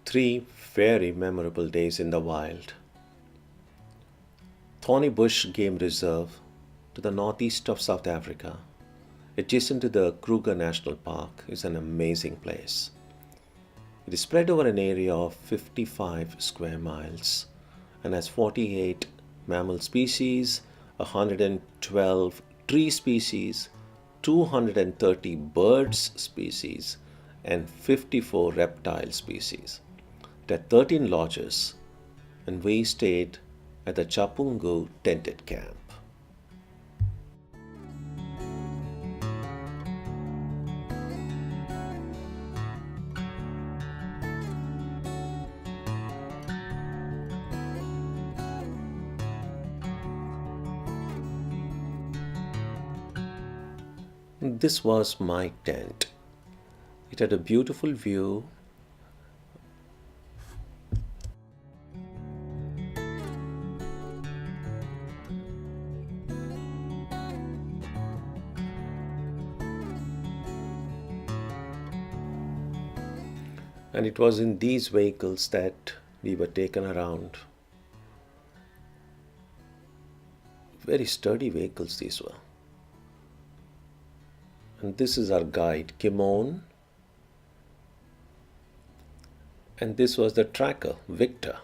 3 very memorable days in the wild. Thornybush Game Reserve to the northeast of South Africa, adjacent to the Kruger National Park, is an amazing place. It is spread over an area of 55 square miles and has 48 mammal species, 112 tree species, 230 birds species, and 54 reptile species. There are 13 lodges, and we stayed at the Chapungu tented camp. This was my tent. It had a beautiful view. And it was in these vehicles that we were taken around. Very sturdy vehicles these were. And this is our guide, Kimon. And this was the tracker, Victor.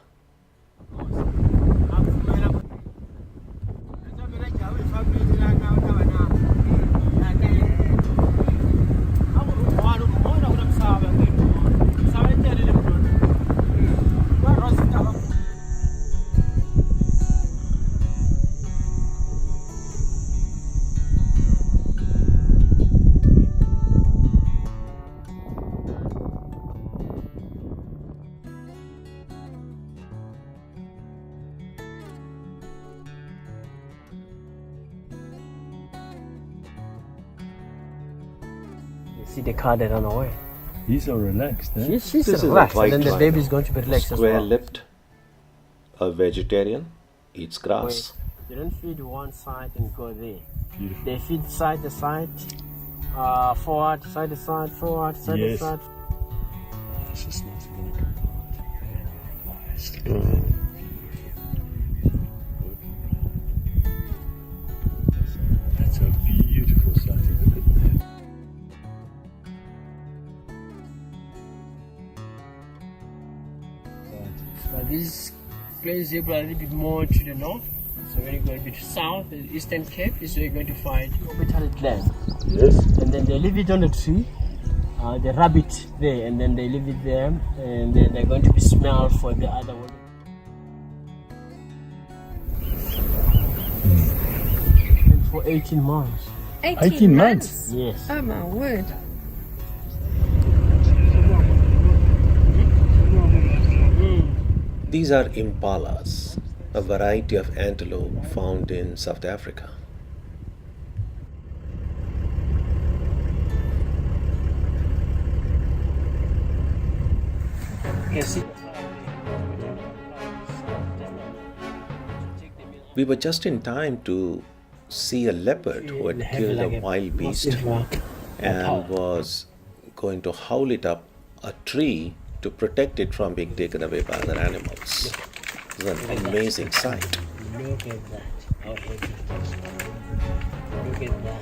See the car that run away. He's so relaxed, eh? She's This is a relaxed, white and then the rhino. baby's going to be relaxed as well. Square-lipped, a vegetarian, eats grass. They don't feed one side and go there. Beautiful. They feed side to side, forward, side to side, forward, side to Yes. side. This is nice. I'm gonna come on. That's a beautiful sighting. Look at that. But this place zebra a little bit more to the north. So when you go a bit south, the Eastern Cape is where you're going to find orbital land. Yes. And then they leave it on the tree, the rabbit there, and then they leave it there, and then they're going to be smelled for the other one. And for 18 months. 18 months? Yes. Oh my word. These are impalas, a variety of antelope found in South Africa. We were just in time to see a leopard who had killed a wild beast and was going to howl it up a tree to protect it from being taken away by other animals. It was an amazing sight. Look at that. How heavy. Look at that.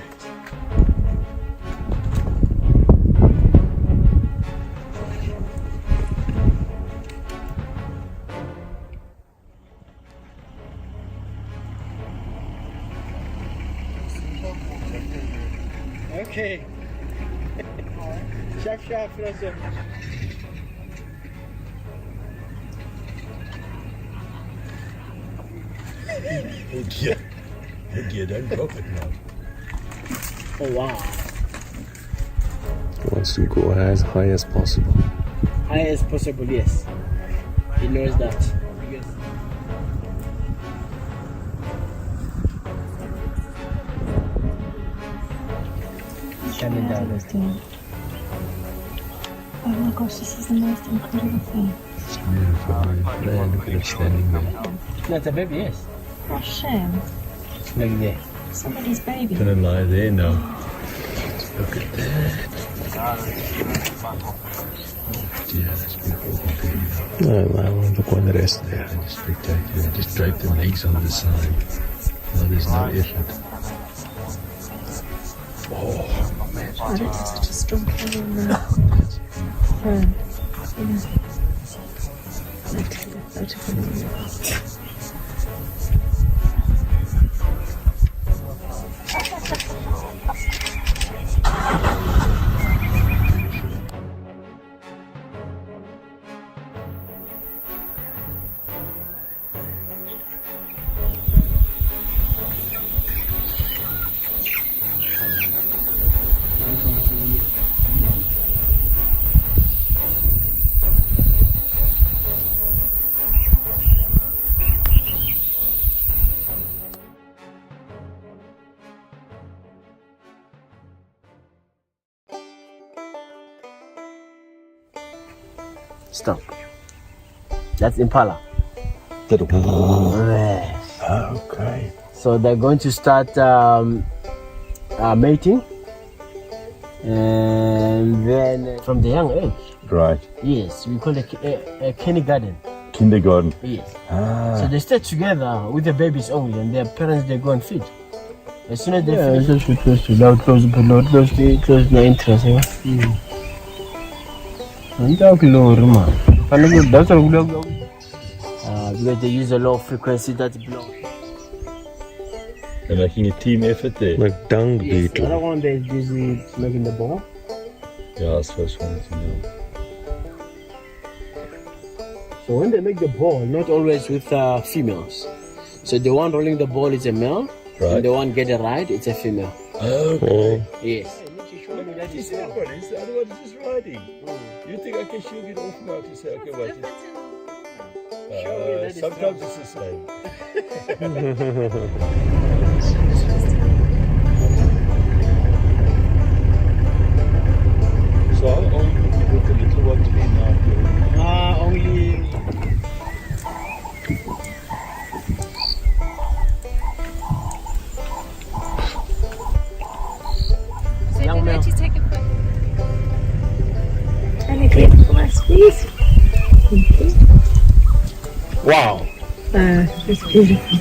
Okay. Sharp, listen. Oh dear, don't drop it now. Oh wow. He wants to go as high as possible. High as possible, yes. He knows that. Yes. Coming down this thing. Oh my gosh, this is the most incredible thing. It's beautiful. There, look at it standing there. That's a baby, yes. Oh, shame. Look there. Somebody's baby. Gonna lie there now. Look at that. Yeah, that's beautiful. Oh, wow, look on the rest there. Yeah, just spectacular. Just drape the legs on the side. No, there's no effort. Oh, man. I don't have such a strong feeling in the Stop. That's impala. Okay. So they're going to start mating, and then from the young age. Right. Yes, we call it a kindergarten. Kindergarten. Yes. Ah. So they stay together with the babies only, and their parents they go and feed. As soon as they finish, close to loud, close no interest. Because they use a low frequency that blow. They're making a team effort there. Like dung Yes, the beetle. other one they're busy making the ball. Yeah, I was first wanted to know. So when they make the ball, not always with females. So the one rolling the ball is a male, Right. and the one get a ride, it's a female. Okay. Yes. That is the other one. The other one is just riding. You think I can shoot it off now to say, okay, what? Sometimes it's the same. So how old would you want the little one to be now? Only. So Young you're male. going to take a quick. And again, bless, please. Thank you. Wow. It's beautiful.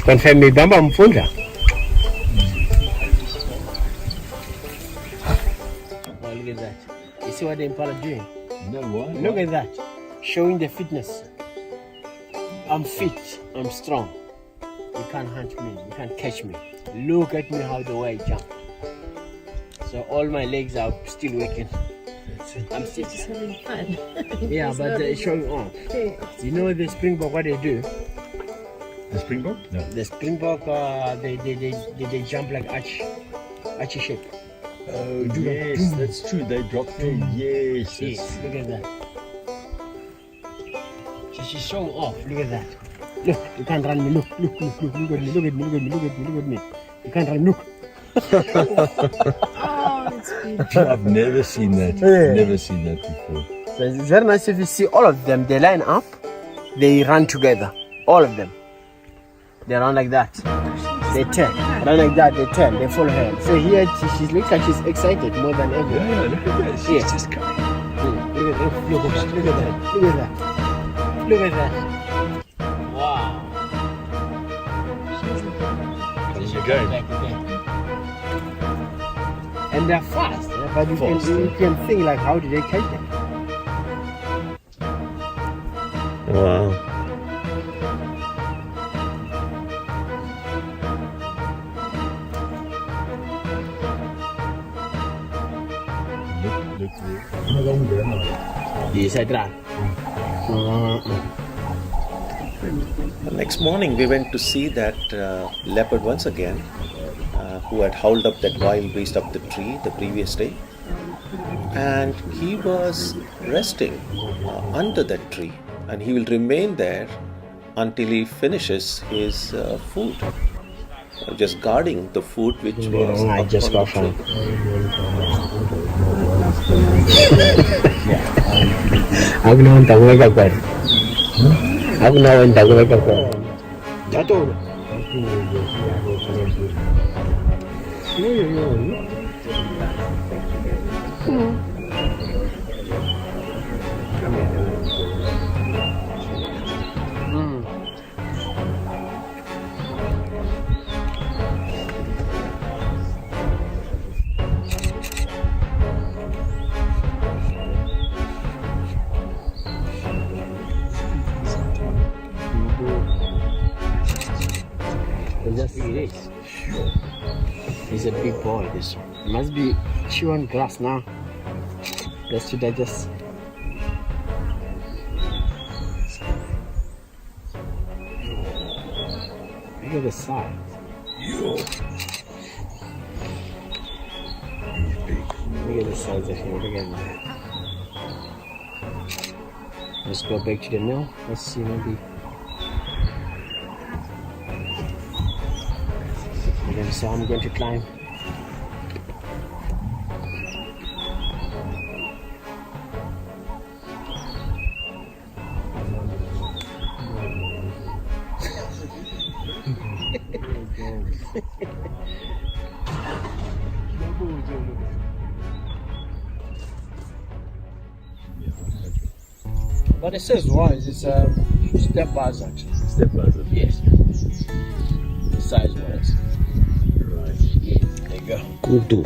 Confirm me, Bamba Mfunda. Oh, look at that. You see what the impala doing? No, why? Look at that. Showing the fitness. I'm fit. I'm strong. You can't hunt me. You can't catch me. Look at me how the way I jump. So all my legs are still working. I'm still Just having fun. yeah, It's but not they're showing off. okay. You know the springbok, what they do? The springbok? No. The springbok, they jump like arch shape. Oh, yes, that's true. They drop their yes. Yes, That's look at that. So she's showing off. Look at that. Look, you can't run me. Look at me. Look at me. Look at me. Look at me. You can't run. Look. Oh, it's beautiful. I've never seen that. Never seen that before. So it's very nice if you see all of them. They line up. They run together. All of them. They run like that. They turn. Run like that. They turn. They follow her. So here she looks like she's excited more than ever. Yeah, look at that. She's Yes. just coming. Look at that. Look at that. Look at that. Look at that. Look at that. Wow. Coming again. Like that. And they're fast. But you Fast, can think like, how did they catch them? Wow. Look there. Yes, I tried. The next morning, we went to see that leopard once again, who had howled up that wild beast up the tree the previous day. And he was resting under that tree, and he will remain there until he finishes his food. Just guarding the food which was I up just on got the tree. Aku na ang tago ka pa. Aku na ang tago ka pa. Dato. Come here. Just see this. He's a big boy, this one. He must be chewing grass now. Just to digest. Look at the size. Look at the size of him. Look at that. Let's go back to the mill. Let's see maybe. So I'm going to climb. But it says wise, it's step buzzard. Step buzzard. Yes. Size wise. Right. Yeah, there you go. Kudu.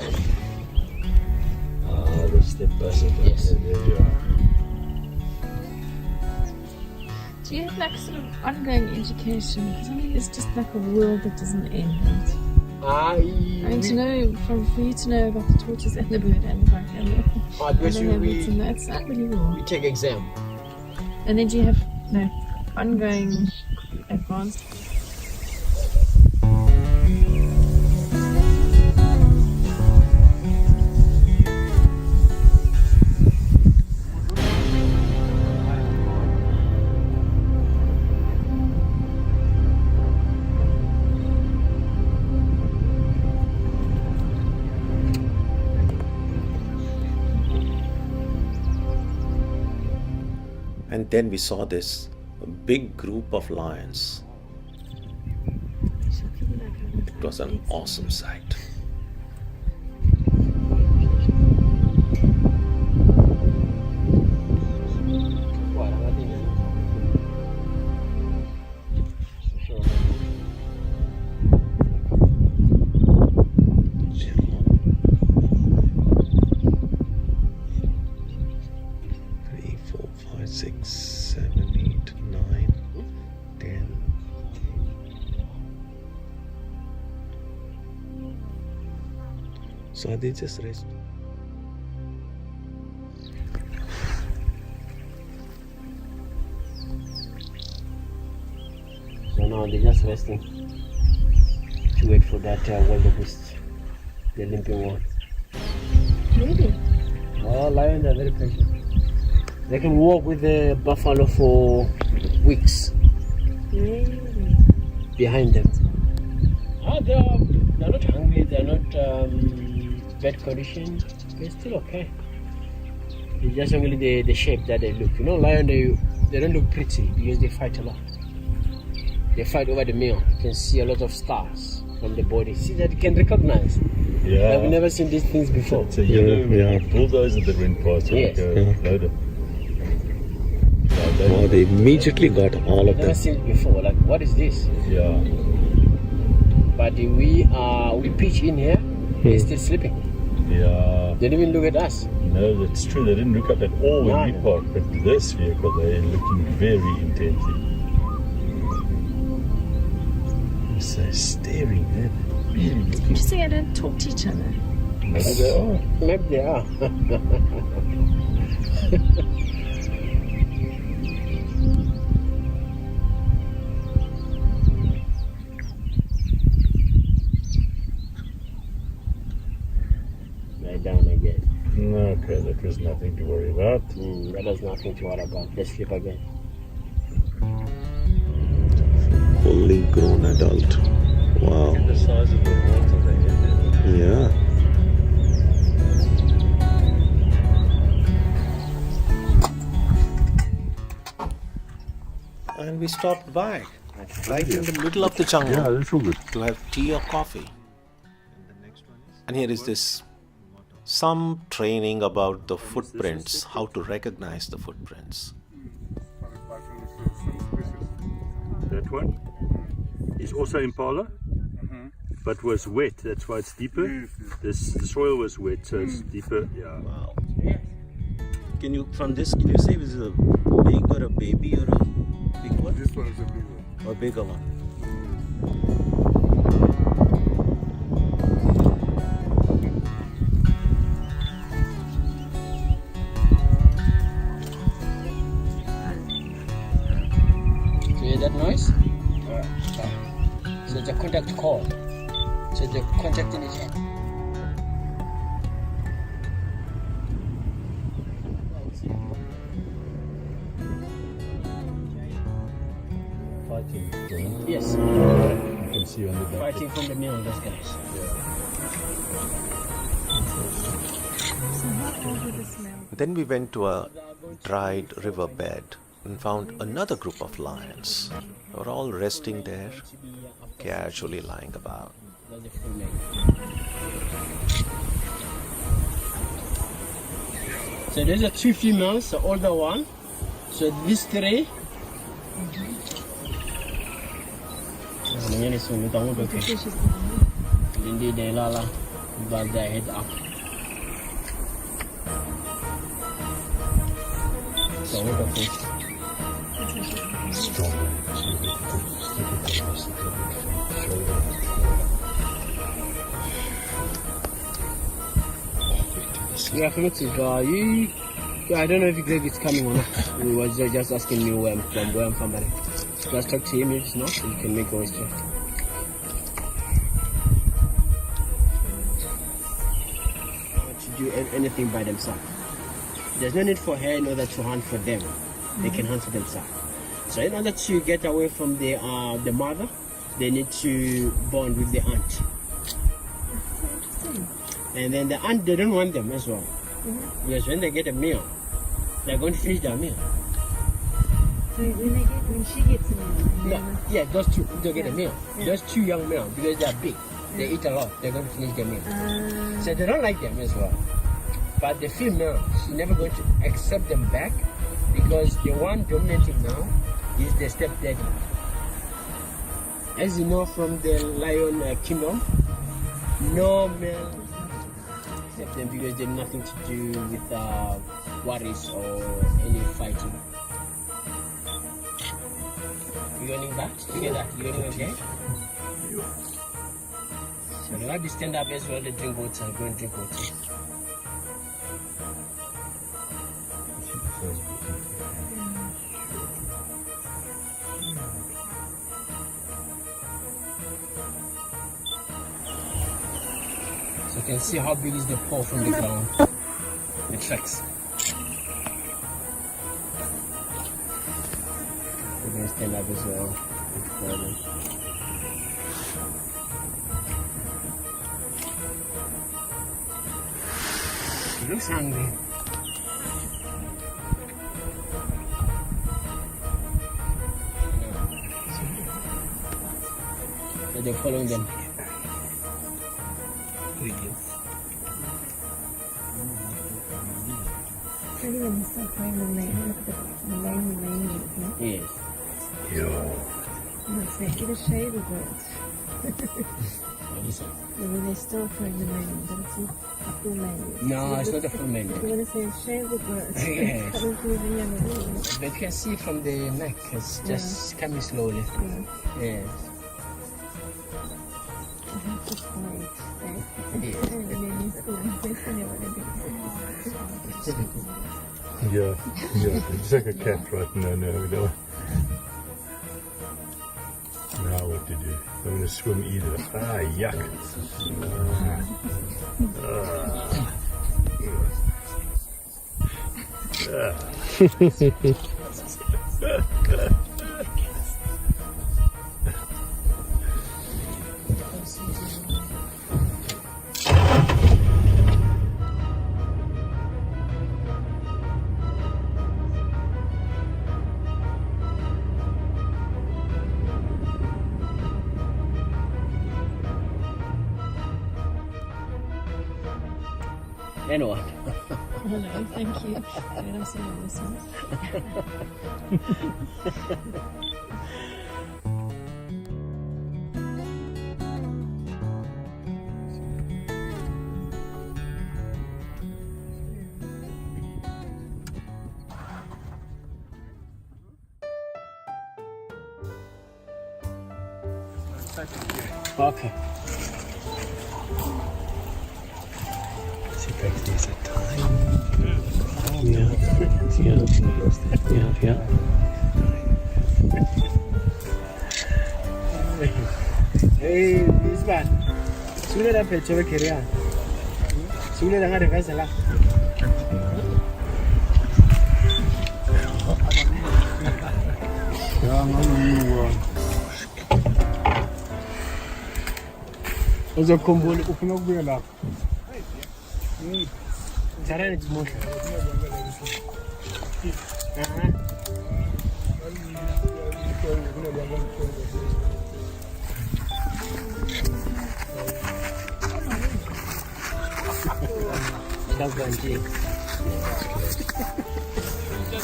Ah, the step buzzard. Yes. Okay, there you are. Do you have like sort of ongoing education? Because I mean, it's just like a world that doesn't end. I mean, to know, for you to know about the tortoise and the bird and the buck and the because rabbits and that's unbelievable. we take exam. And then do you have ongoing advanced? And then we saw this big group of lions. It was an awesome sight. So they just rest. So now they're just resting to wait for that wildebeest, the limping one. Really? Oh, lions are very patient. They can walk with the buffalo for weeks Really? behind them. They're not hungry, they're not bad condition, they're still okay. It's just only the shape that they look. You know, lion, they don't look pretty because they fight a lot. They fight over the meal. You can see a lot of stars from the body. See that you can recognize. Yeah. I've never seen these things before. It's a yellow bulldozer that went past. Yes. Like a loader. Oh, they immediately got all of I've never them. seen it before. Like, what is this? Yeah. But we pitch in here. They're still sleeping. Yeah. They didn't even look at us. No, that's true. They didn't look up at all when we No. parked. But this vehicle, they're looking very intently. So staring at really looking. Interesting, I don't talk to each other. Maybe they are. Maybe they are. Lie down again. Okay, that was nothing to worry about. That is nothing to worry about. Let's sleep again. Fully grown adult. Wow. The size of the water they get there. Yeah. And we stopped by right in the middle of the jungle that's all good. to have tea or coffee. And here is this some training about the footprints, how to recognize the footprints. That one is also impala, but was wet. That's why it's deeper. The soil was wet, so it's deeper. Yeah. Wow. Can you, from this, can you say this is a big or a baby or a big one? This one is a big one. Or bigger one? So you hear that noise? So it's a contact call. So the contact in his head. Fighting. Yes. You can see on the back. Fighting from the middle, those guys. Then we went to a dried riverbed and found another group of lions. They were all resting there, casually lying about. That's the full name. So there's a 2 females, the older one. So these 3. Lindy de Lala, but their head up. So what of this? Yeah, from you. Yeah, I don't know if Greg is coming or not. He was just asking me where I'm from. But just talk to him. If it's not, you can make a oyster. To do anything by themselves. There's no need for her in order to hunt for them. They can hunt for themselves. So in order to get away from the mother, they need to bond with the aunt. And then the aunt, they don't want them as well. Because when they get a meal, they're going to finish their meal. So when she gets a meal? No, yeah, those two, they'll get a meal. Those 2 young males, because they're big, they eat a lot, they're going to finish their meal. So they don't like them as well. But the female, she's never going to accept them back, because the one dominating now is the stepdaddy. As you know from the lion kingdom, no male accept them because they have nothing to do with worries or any fighting. You going back together? You going okay? So they have to stand up as well, they drink water, go and drink water. So you can see how big is the paw from the ground. The tracks. We're going to stand up as well. He looks hungry. So they're following them. Maybe when you start playing the lane, Yes. get a shade of it. What is it? When they start playing the lane, but it's not a full lane. No, it's not a full menu. You want to say shade of birds. Yes. Coming through the yellow. But you can see from the neck, it's just coming slowly. Yes. Just wait. Yes. Yeah, it's like a cat right now. No. Now what to do? I'm going to swim either. Ah, yuck. Anyone. Hello, thank you. Did I say this one? Okay. See if there's a time. Yeah. Hey, this man. Sooner than pay to career. Sooner than the vessel. Uzokhumbula ufuna ukubuya lapha. Tharani motion.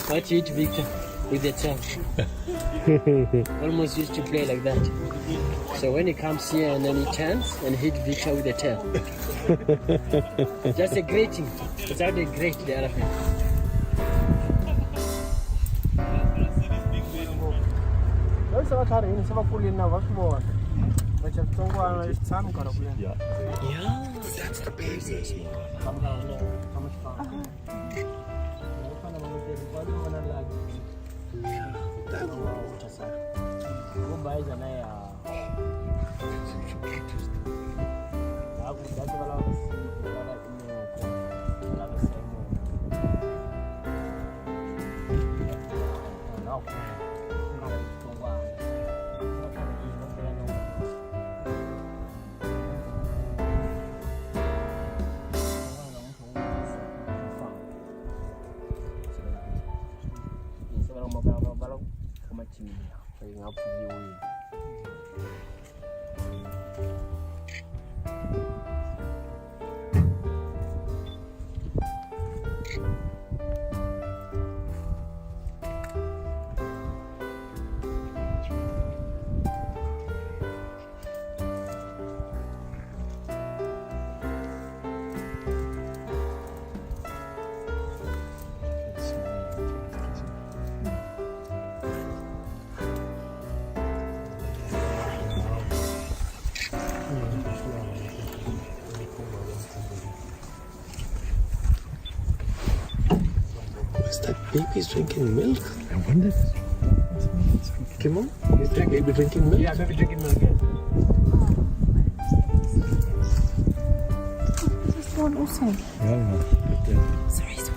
What you eat, Victor, with the tail? Almost used to play like that. So when he comes here and then he turns and hit Victor with the tail. Just a grating. It's how they grate the elephant. Yeah, that's the business. That baby's drinking milk. I wonder. Come on, is that baby drinking milk? Yeah, baby drinking milk. Yeah. This one also. Yeah. Sorry, sorry.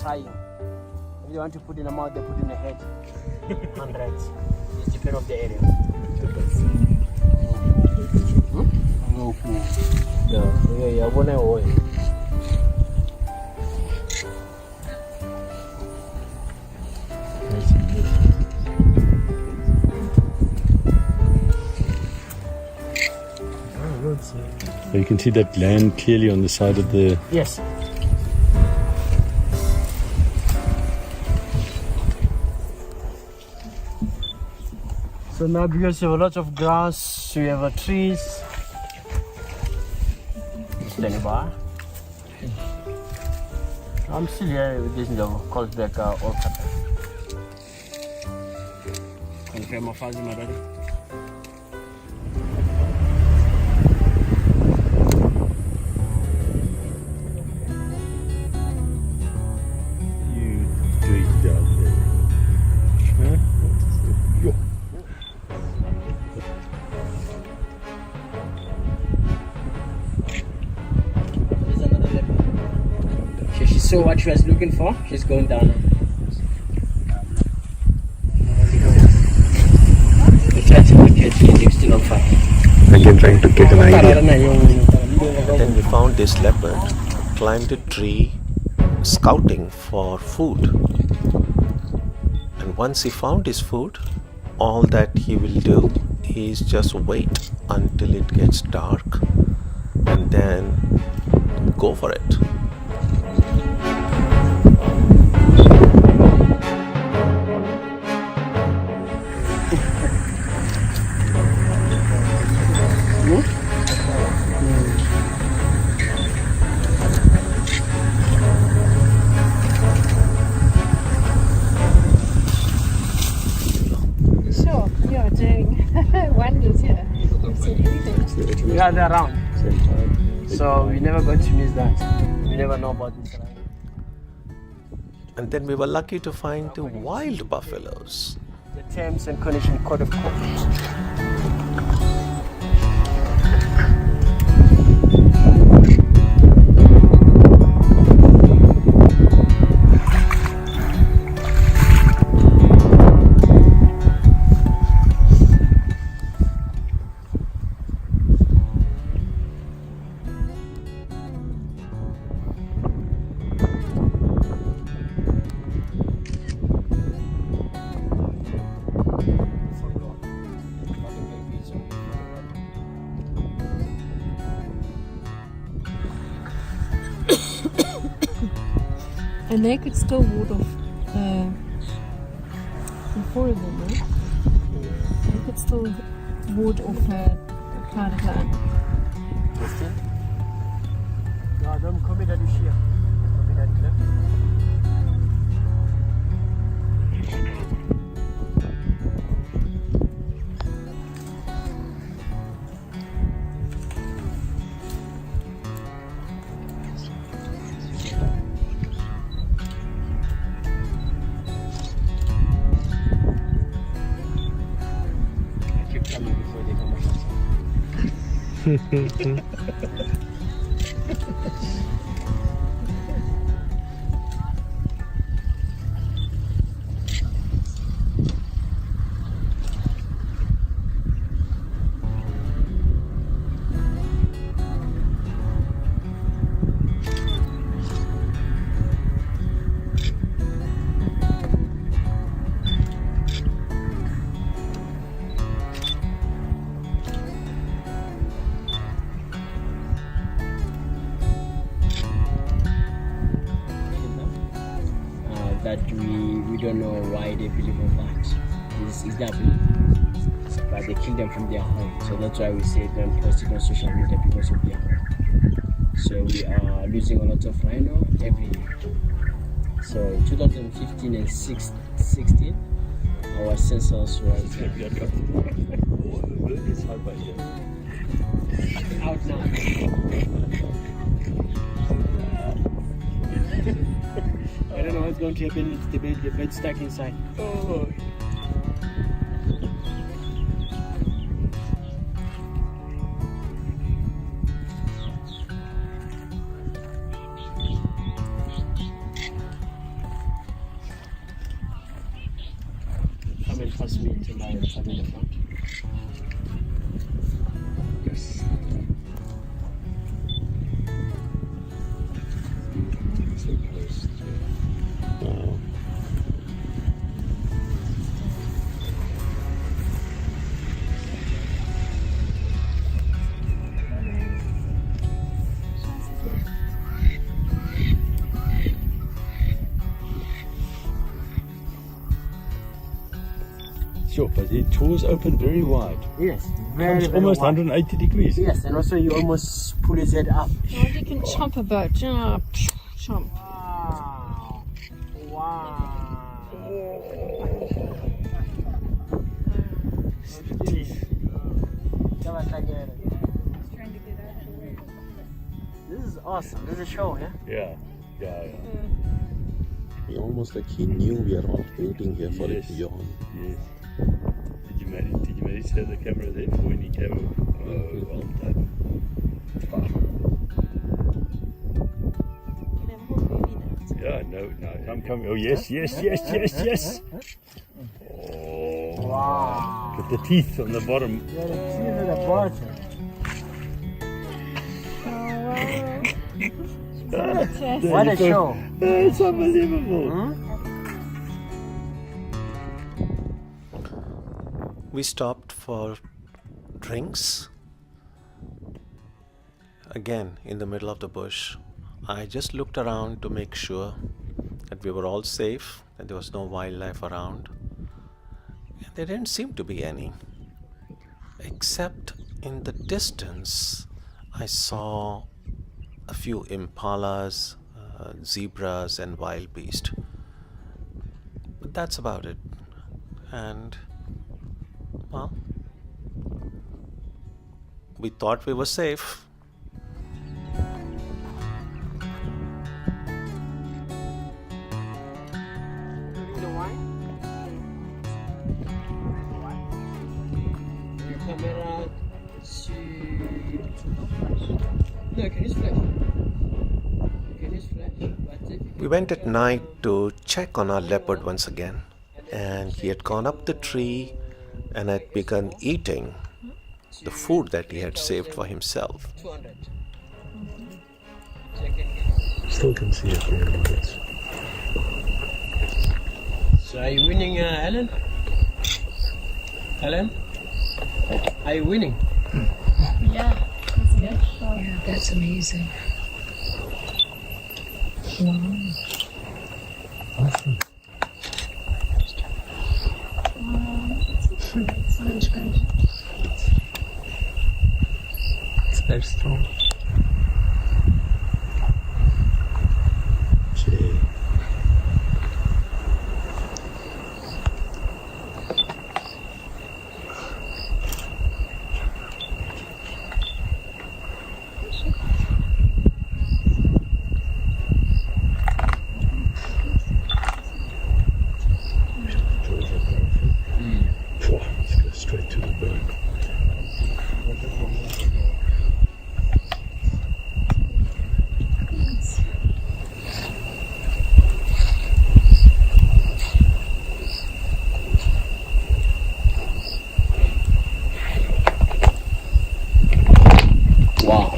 Trying. If you want to put in the mouth, they put in the head. Hundreds. It depends on the area. Yeah, oil. So you can see that land clearly on the side of the... Yes. So now because you have a lot of grass, you have trees. Stand by. I'm still here with this called back all pepper. Confirm my father, my daddy. saw what she was looking for. She's going down now. The catch is still on fire. Again, trying to get an idea. Then we found this leopard, climbed a tree, scouting for food. And once he found his food, all that he will do is just wait until it gets dark and then go for it. Sure, you're doing wonders here. You've seen anything. Yeah, they're around. So we're never going to miss that. We never know about this. And then we were lucky to find the wild buffaloes. The terms and condition code of conduct. And they could still ward off horrible, no? They could still ward off a clouded land. Ja, de kommer där du ser. De kommer där du ser. I keep coming before they come outside. That we don't know why they believe on that. It's their belief, but they kill them from their home. So that's why we say don't post it on social media because of their home. So we are losing a lot of rhino every year. So in 2015 and 16, our census was out now. I don't know what's going to happen with the bed stuck inside. Oh. Come and pass me to my family in the front. Yes. So close to... Wow. Sure, but the tours open very wide. Yes, very, very Almost wide. 180 degrees. Yes, and also you almost pull his head up. Oh, you can chomp a boat. Chomp. Wow. Wow. This is awesome. This is a show, yeah? Yeah. Almost like he knew we are all waiting here for it to yawn. Yes. Did you manage to have the camera there for when he came over? Oh, well done. The whole movie that. Yeah, no. Come. Oh, yes. Oh, Wow. look at the teeth on the bottom. Yeah, the teeth at the bottom. What a show. It's unbelievable. We stopped for drinks. Again, in the middle of the bush. I just looked around to make sure that we were all safe, that there was no wildlife around. And there didn't seem to be any. Except in the distance, I saw a few impalas, zebras and wild beasts. But that's about it. And, well, we thought we were safe. The wine? Your camera, no, can use flash. You can use flash, but We went at night to check on our leopard once again, and he had gone up the tree and had begun eating the food that he had saved for himself. 200. Still can see it there, but it's... So are you winning, Alan? Alan? Are you winning? Yeah. Yeah, that's amazing. Wow. It's very strong. Gee. Let's go straight to the bird. Wow.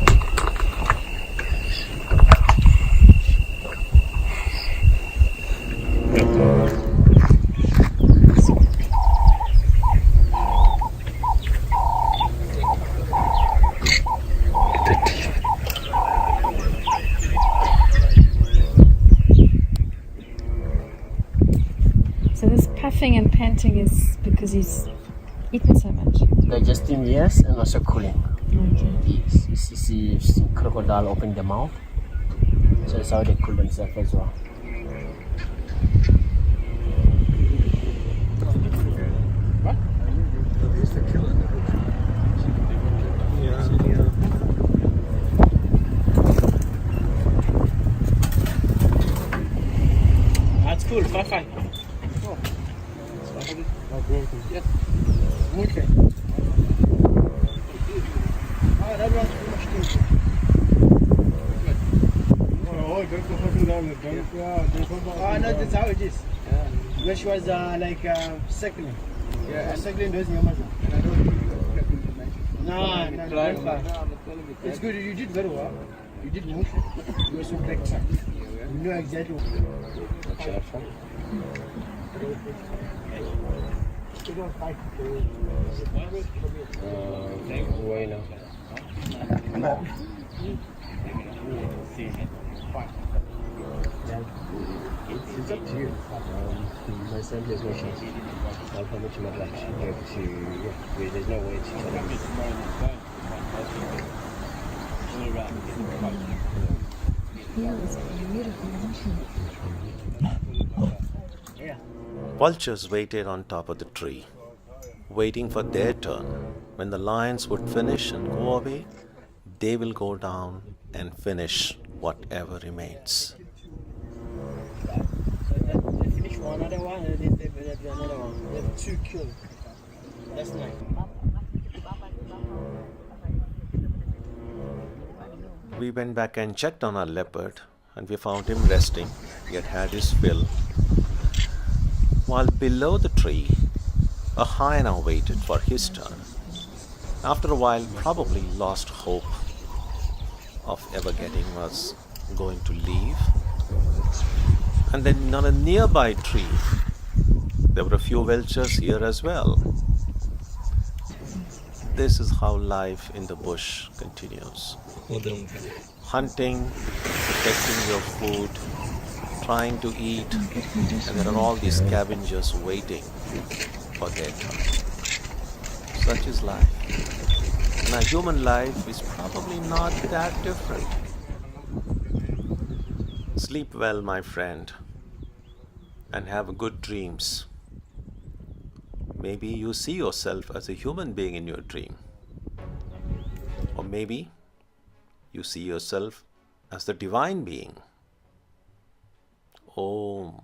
The teeth. So this puffing and panting is because he's eaten so much. Digesting, yes, and also cooling. Okay. Yes. You see crocodile open the mouth. So that's how they cool themselves as well. That's cool. 5-5. Yes. Okay. That was too much too. No, that's how it is. When she was cycling. Yeah, cycling does Yamaza. No, very far. It's good. You did very well. You did motion. You also back track. You know exactly what. It's up to you. My son has no chance. I'll come to my life. There's no way to tell Yeah. Vultures waited on top of the tree, waiting for their turn. When the lions would finish and go away, they will go down and finish whatever remains. So they finish another one, and then they have another one. They have 2 killed. That's nice. We went back and checked on our leopard, and we found him resting. he had had his fill, while below the tree, a hyena waited for his turn. After a while, probably lost hope of ever getting was going to leave. And then on a nearby tree, there were a few vultures here as well. This is how life in the bush continues. Hunting, protecting your food, trying to eat, and there are all these scavengers waiting for their turn. Such is life. Now, human life is probably not that different. Sleep well, my friend, and have good dreams. Maybe you see yourself as a human being in your dream. Or maybe you see yourself as the divine being. Om